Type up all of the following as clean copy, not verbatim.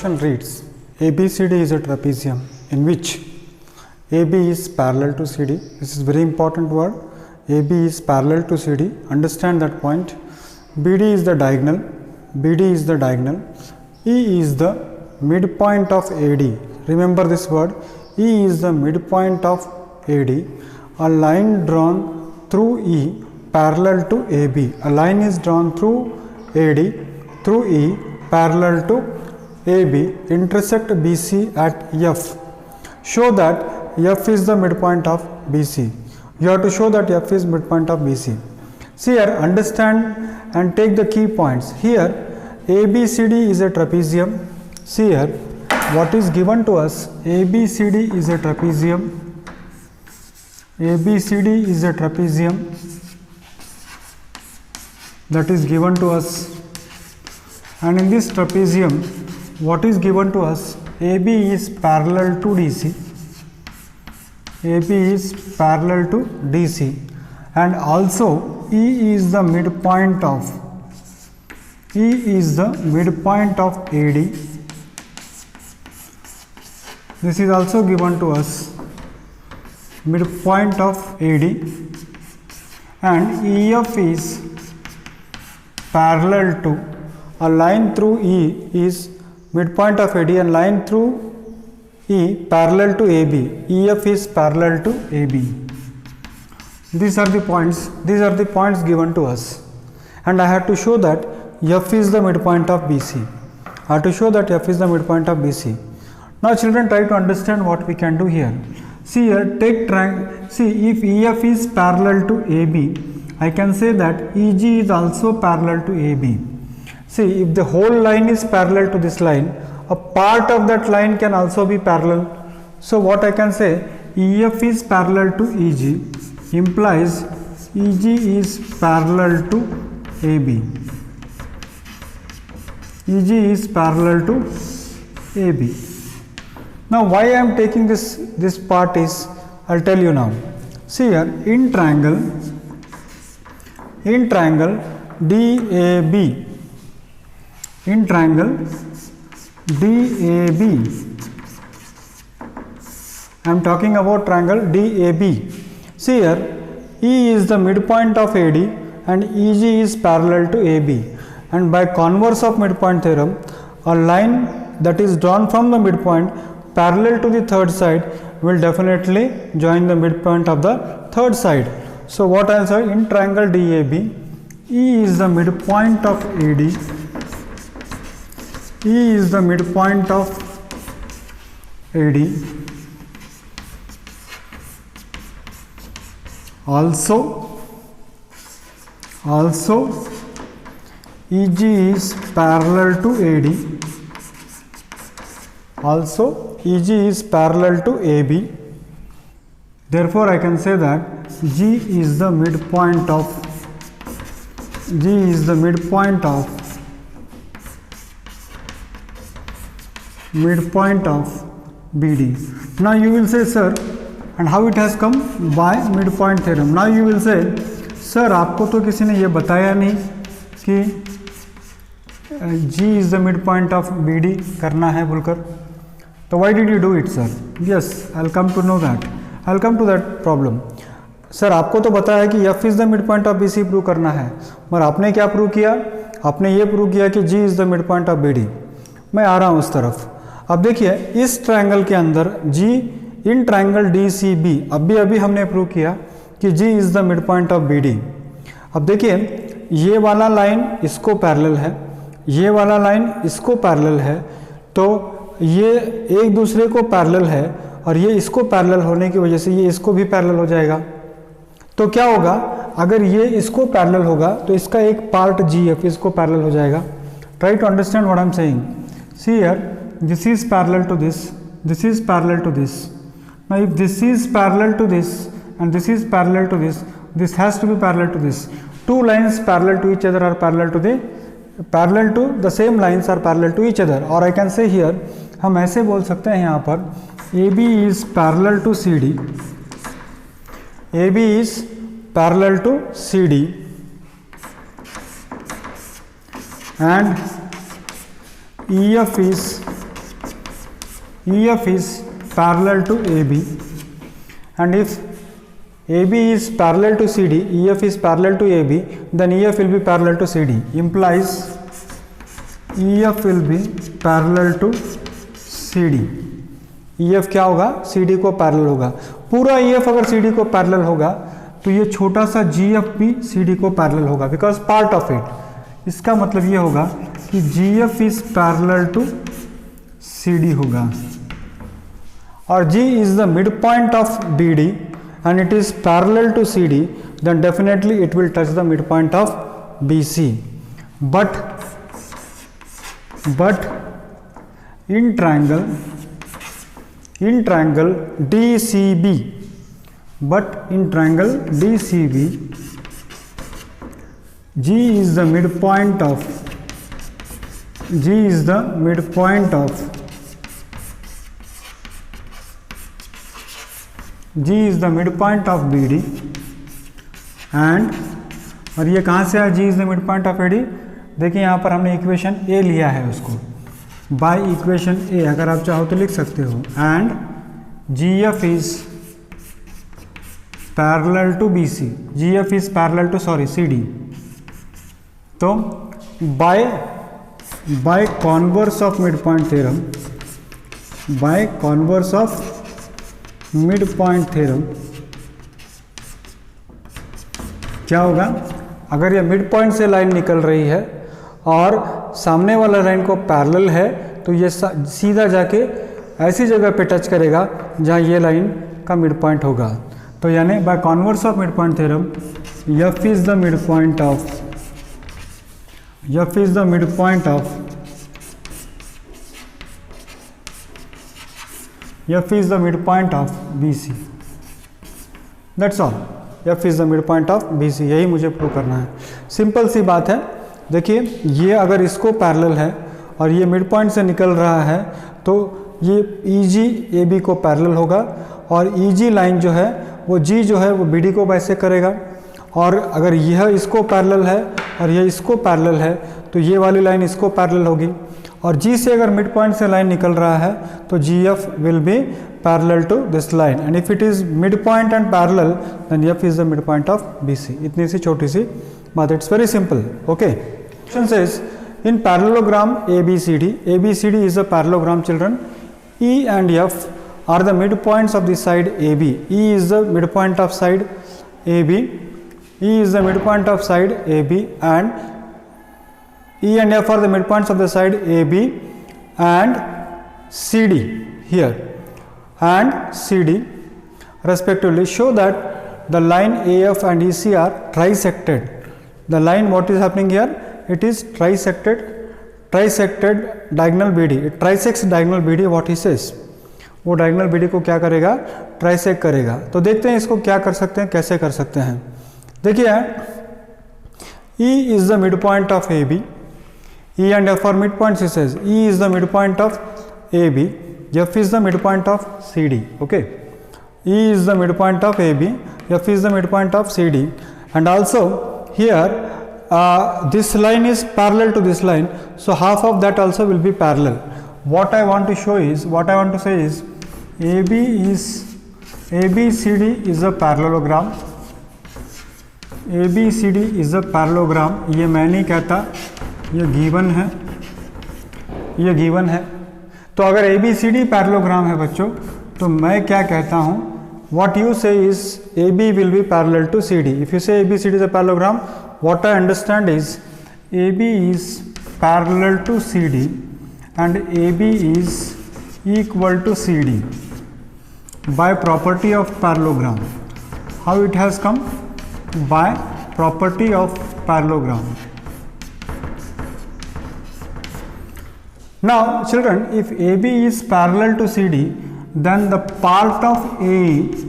question reads, ABCD is a trapezium in which AB is parallel to CD. This is very important word. AB is parallel to CD. Understand that point. BD is the diagonal. BD is the diagonal. E is the midpoint of AD. Remember this word. E is the midpoint of AD. A line drawn through E parallel to AB. A line is drawn through AD through E parallel to AB intersect BC at F. Show that F is the midpoint of BC. You have to show that F is midpoint of BC. See here, understand and take the key points. Here ABCD is a trapezium. See here, what is given to us? ABCD is a trapezium. ABCD is a trapezium that is given to us, and in this trapezium what is given to us? AB is parallel to DC. AB is parallel to DC, and also E is the midpoint of AD. This is also given to us, midpoint of AD, and EF is parallel to a line through E is midpoint of AD, and line through E parallel to AB. EF is parallel to AB. These are the points. These are the points given to us, and I have to show that F is the midpoint of BC. I have to show that F is the midpoint of BC. Now children, try to understand what we can do here. See here, take triangle. See, if EF is parallel to AB, I can say that EG is also parallel to AB. See, if the whole line is parallel to this line, a part of that line can also be parallel. So what I can say, EF is parallel to EG implies EG is parallel to AB. EG is parallel to AB. Now why I am taking this part is, I will tell you now. See here, in triangle DAB, in triangle DAB, I am talking about triangle DAB. See here, E is the midpoint of AD and EG is parallel to AB, and by converse of midpoint theorem, a line that is drawn from the midpoint parallel to the third side will definitely join the midpoint of the third side. So what I will say, in triangle DAB, E is the midpoint of AD, E is the midpoint of AD, also EG is parallel to AD, also EG is parallel to AB. Therefore I can say that G is the midpoint of BD. Now you will say, sir, and how it has come? By midpoint theorem. Now you will say, sir, आपको तो किसी ने ये बताया नहीं कि G is the midpoint of BD करना है बोलकर. So why did you do it, sir? Yes, I will come to know that. I will come to that problem. Sir आपको तो बताया कि F is the midpoint of BC prove करना है, मगर आपने क्या प्रूव किया? आपने ये प्रूव किया कि G is the midpoint of BD. मैं आ रहा हूँ उस तरफ. अब देखिए, इस ट्रायंगल के अंदर G इन ट्रायंगल DCB, अभी हमने प्रूव किया कि G is the midpoint of BD. अब देखिए, ये वाला लाइन इसको पैरेलल है, ये वाला लाइन इसको पैरेलल है, तो ये एक दूसरे को पैरेलल है, और ये इसको पैरेलल होने की वजह से ये इसको भी पैरेलल हो जाएगा. तो क्या होगा, अगर ये इसको पैरेलल होगा तो इसका एक पार्ट GF इसको पैरेलल हो जाएगा. Try to understand what I am saying. See here, this is parallel to this, this is parallel to this. Now if this is parallel to this and this is parallel to this, this has to be parallel to this. Two lines parallel to each other are parallel to the same lines are parallel to each other. और I can say here, हम ऐसे बोल सकते हैं यहाँ पर, AB is parallel to CD, AB is parallel to CD, and EF is EF is parallel to AB, and if AB is parallel to CD, EF is parallel to AB, then EF will be parallel to CD. Implies EF will be parallel to CD. EF क्या होगा? CD को parallel होगा. पूरा EF अगर CD को parallel होगा तो ये छोटा सा GF भी CD को पैरेलल होगा, बिकॉज पार्ट ऑफ इट. इसका मतलब ये होगा कि GF is parallel to CD होगा, और G is the mid point of BD and it is parallel to CD, then definitely it will touch the midpoint of BC. But in triangle DCB, G is the midpoint of BD, and और ये कहाँ से आया? G is the midpoint of AD. देखिए यहाँ पर हमने equation A लिया है उसको, बाय इक्वेशन A अगर आप चाहो तो लिख सकते हो, and GF is parallel to BC, GF is parallel to CD. तो by converse of midpoint theorem, क्या होगा? अगर ये मिड पॉइंट से लाइन निकल रही है और सामने वाला लाइन को पैरेलल है तो ये सीधा जाके ऐसी जगह पे टच करेगा जहाँ ये लाइन का मिड पॉइंट होगा. तो यानी by converse of mid point theorem F is the mid point of BC. That's all. F is the mid point of BC, यही मुझे प्रूव करना है. सिंपल सी बात है. देखिए ये अगर इसको पैरेलल है और ये मिड पॉइंट से निकल रहा है तो ये EG AB को पैरेलल होगा, और EG लाइन जो है वो G जो है वो BD को वैसे करेगा, और अगर यह इसको पैरेलल है और यह इसको पैरेलल है तो ये वाली लाइन इसको पैरेलल होगी, और G से अगर मिड पॉइंट से लाइन निकल रहा है तो GF will be parallel to this line, and if it is mid point and parallel then F is the mid point of BC. इतनी सी छोटी सी बात. It's very simple. Okay. Question says in parallelogram ABCD is a parallelogram, children. E and F are the midpoints of the side AB. E is the midpoint of side AB. And E and F are the midpoints of the side AB and CD here and CD respectively. Show that the line AF and EC are trisected. The line, what is happening here? It is trisected diagonal BD. It trisects diagonal BD. What he says, वो diagonal BD को क्या करेगा? Trisect करेगा. तो देखते हैं इसको क्या कर सकते हैं, कैसे कर सकते हैं. देखिए E is the midpoint of AB. E and F are midpoints. He says E is the midpoint of AB. F is the midpoint of CD. Okay. E is the midpoint of AB. F is the midpoint of CD. And also here this line is parallel to this line, so half of that also will be parallel. What I want to say is ABCD is a parallelogram. ABCD is a parallelogram. ये मैं नहीं कहता, ये given है. तो अगर ABCD parallelogram है बच्चों, तो मैं क्या कहता हूँ, what you say is AB will be parallel to CD. If you say ABCD is a parallelogram, what I understand is AB is parallel to CD and AB is equal to CD by property of parallelogram. How it has come? By property of parallelogram. Now children, if AB is parallel to CD, then the part of AB,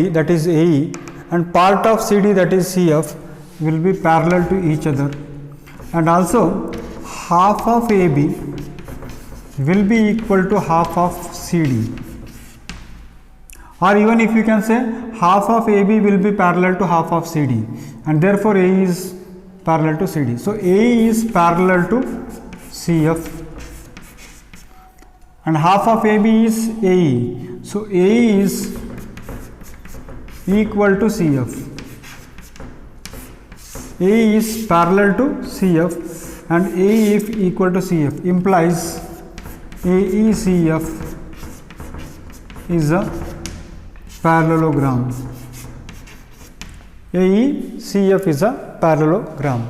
that is AE, and part of CD, that is CF, will be parallel to each other, and also half of AB will be equal to half of CD, or even if you can say half of AB will be parallel to half of CD, and therefore AE is parallel to CD. So AE is parallel to CF and half of AB is AE. So AE is equal to CF. AE is parallel to CF and AE if equal to CF implies AECF is a parallelogram. AECF is a parallelogram.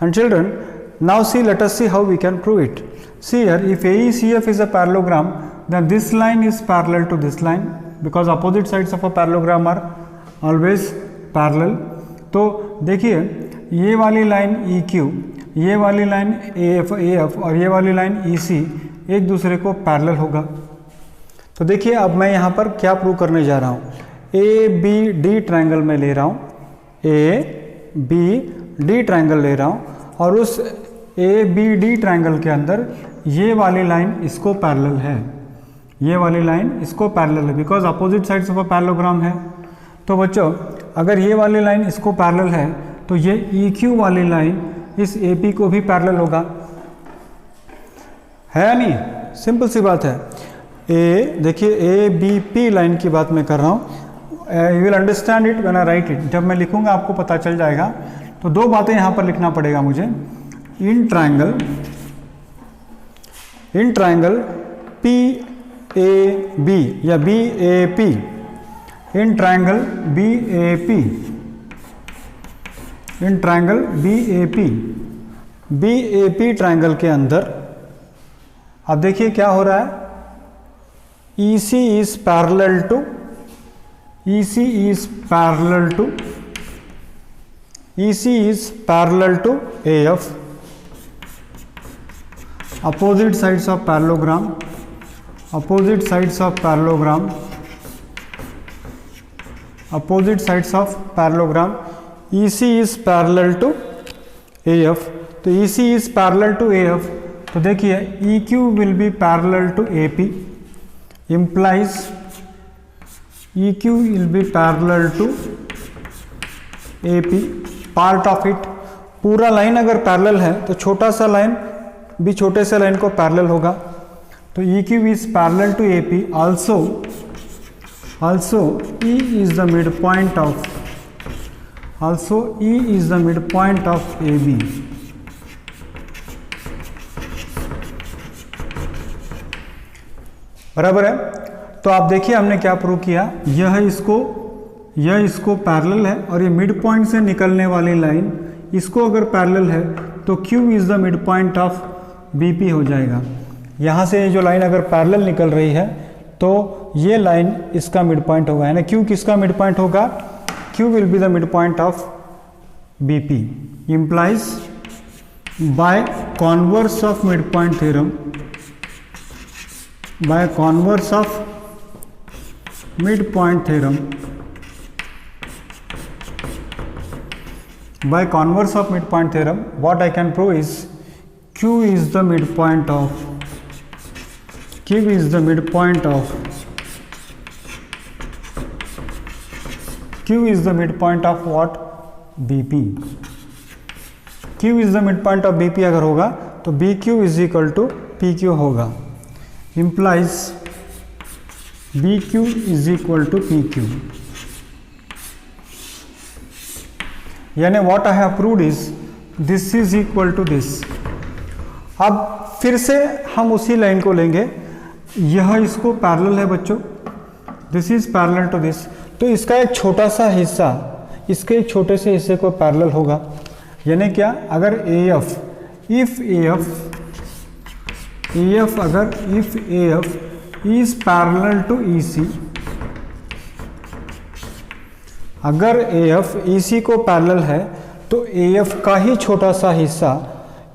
And children, now see, let us see how we can prove it. See here, if AECF is a parallelogram, then this line is parallel to this line, because opposite sides of a parallelogram are always parallel. तो देखिए, ये वाली line EQ, ये वाली line AF और ये वाली line EC एक दूसरे को पैरेलल होगा। तो देखिए, अब मैं यहाँ पर क्या प्रूव करने जा रहा हूँ। ABD ट्रायंगल में ले रहा हूँ, ABD ट्रायंगल ले रहा हूँ और उस ABD ट्रायंगल के अंदर ये वाली लाइन इसको पैरेलल है, ये वाली लाइन इसको पैरेलल है, because opposite sides of a parallelogram है। तो बच्चों, अगर ये वाली लाइन इसको पैरेलल है तो ये EQ वाली लाइन इस AP को भी पैरेलल होगा, है या नहीं? सिंपल सी बात है। देखिए, ABP लाइन की बात मैं कर रहा हूँ। You will understand it when I right it. जब मैं लिखूंगा आपको पता चल जाएगा। तो दो बातें यहाँ पर लिखना पड़ेगा मुझे। इन ट्रायंगल PAB या BAP, in triangle BAP triangle के अंदर अब देखिए क्या हो रहा है। EC is parallel to AF. Opposite sides of parallelogram, EC is parallel to AF. तो EC is parallel to AF, तो देखिए EQ will be parallel to AP, implies EQ will be parallel to AP, part of it। पूरा line अगर parallel है तो छोटा सा line भी छोटे से लाइन को पैरेलल होगा। तो EQ is parallel to AP, also E is the midpoint of AB। बराबर है। तो आप देखिए हमने क्या प्रूव किया। यह इसको पैरेलल है और ये मिड पॉइंट से निकलने वाली लाइन इसको अगर पैरेलल है तो Q is the mid point of BP हो जाएगा। यहाँ से जो लाइन अगर पैरेलल निकल रही है तो ये लाइन इसका मिड पॉइंट होगा, यानी Q किसका मिड पॉइंट होगा? Q will be the mid point of BP, implies by converse of midpoint theorem, by converse of midpoint theorem, what I can prove is Q is the midpoint of what? BP। Q is the midpoint of BP अगर होगा तो BQ is equal to PQ होगा, implies BQ is equal to PQ। यानी what I have proved is this is equal to this। अब फिर से हम उसी लाइन को लेंगे, यह इसको पैरेलल है बच्चों, this is parallel to this, तो इसका एक छोटा सा हिस्सा इसके एक छोटे से हिस्से को पैरेलल होगा। यानी क्या? अगर AF is parallel to EC, अगर AF EC को पैरेलल है तो AF का ही छोटा सा हिस्सा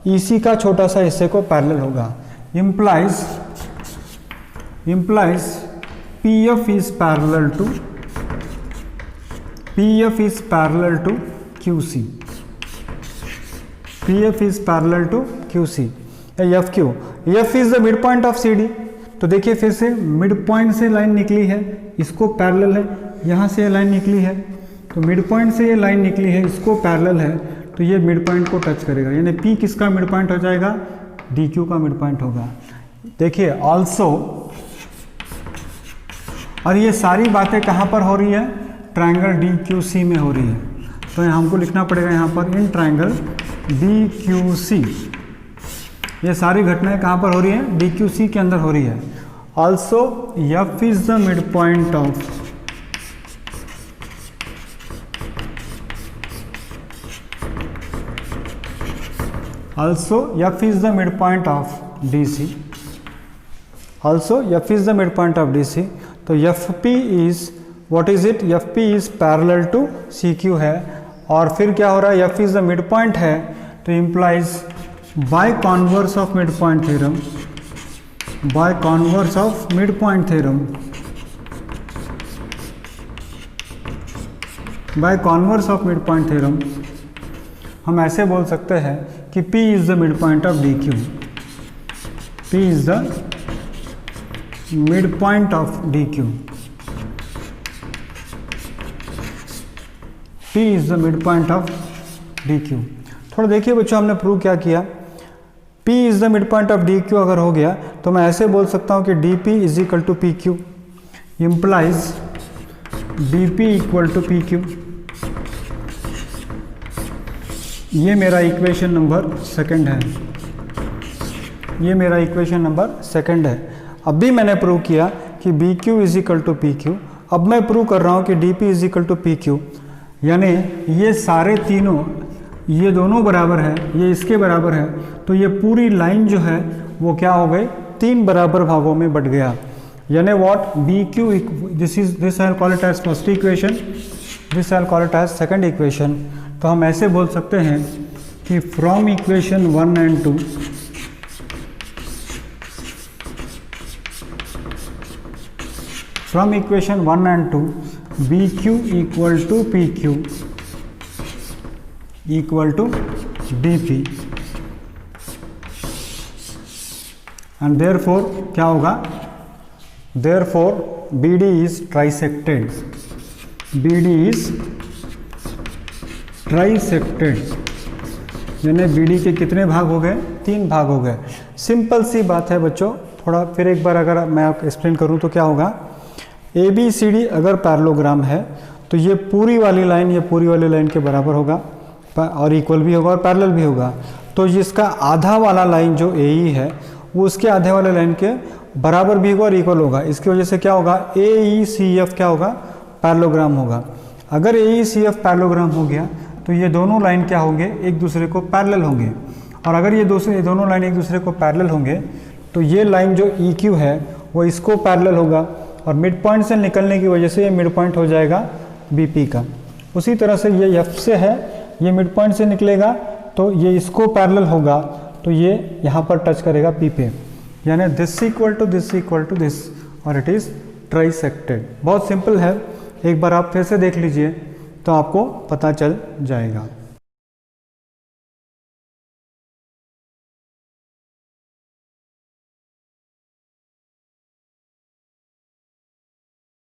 EC का छोटा सा हिस्से को पैरेलल होगा। implies PF is parallel to QC, PF is parallel to QC। FQ, F is the midpoint of CD। तो देखिए फिर से मिड पॉइंट से लाइन निकली है, इसको पैरेलल है, यहाँ से लाइन निकली है, तो मिड पॉइंट से ये लाइन निकली है, इसको पैरेलल है, तो ये मिड पॉइंट को टच करेगा। यानी P किसका मिड पॉइंट हो जाएगा? DQ का मिड पॉइंट होगा। देखिए ऑल्सो, और ये सारी बातें कहाँ पर हो रही है, ट्रायंगल डी क्यू सी में हो रही है। तो हमको लिखना पड़ेगा यहाँ पर in triangle D Q C, ये सारी घटनाएं कहाँ पर हो रही है, डी क्यू सी के अंदर हो रही है। Also F is the mid point of also f is the midpoint of DC, also f is the midpoint of DC। तो fp is what is it, fp is parallel to CQ है, और फिर क्या हो रहा है, f is the midpoint है, तो implies by converse of midpoint theorem, by converse of midpoint theorem, by converse of midpoint theorem हम ऐसे बोल सकते हैं कि P is the mid point of D Q, P is the mid point of D Q, P is the mid point of D Q. थोड़ा देखिए बच्चों, हमने प्रूव क्या किया, P is the mid point of D Q अगर हो गया तो मैं ऐसे बोल सकता हूँ कि D P is equal to P Q, implies D P equal to P Q. ये मेरा इक्वेशन नंबर सेकंड है, ये मेरा इक्वेशन नंबर सेकंड है। अब भी मैंने प्रूव किया कि B Q is equal to P Q, अब मैं प्रूव कर रहा हूँ कि D P is equal to P Q, यानी ये सारे तीनों, ये दोनों बराबर है, ये इसके बराबर है, तो ये पूरी लाइन जो है वो क्या हो गई, तीन बराबर भागों में बट गया। यानी what, B Q, this I call it as first equation, this I call it as second equation. तो हम ऐसे बोल सकते हैं कि from equation 1 and 2 from equation 1 and 2 B Q equal to P Q equal to D P, and therefore क्या होगा, therefore B D is trisected, B D is trisected, यानी बी डी के कितने भाग हो गए, तीन भाग हो गए। सिंपल सी बात है बच्चों, थोड़ा फिर एक बार अगर मैं आपको एक्सप्लेन करूं तो क्या होगा, ए बी सी डी अगर पैरेललोग्राम है तो ये पूरी वाली लाइन, ये पूरी वाली लाइन के बराबर होगा और इक्वल भी होगा और पैरेलल भी होगा। तो जिसका आधा वाला लाइन जो ए ई है वो उसके आधे वाले लाइन के बराबर भी होगा और इक्वल होगा। इसकी वजह से क्या होगा, ए ई सी एफ क्या होगा, पैरेललोग्राम होगा। अगर ए ई सी एफ पैरेललोग्राम हो गया तो ये दोनों लाइन क्या होंगे, एक दूसरे को पैरेलल होंगे, और अगर ये दोनों लाइन एक दूसरे को पैरेलल होंगे तो ये लाइन जो ई क्यू है वो इसको पैरेलल होगा, और मिड पॉइंट से निकलने की वजह से ये मिड पॉइंट हो जाएगा बी पी का। उसी तरह से ये एफ से है, ये मिड पॉइंट से निकलेगा तो ये इसको पैरेलल होगा, तो ये यहाँ पर टच करेगा पी पे, यानी this equal to this equal to this, और इट इज़ ट्राइसेक्टेड। बहुत सिंपल है, एक बार आप फिर से देख लीजिए तो आपको पता चल जाएगा।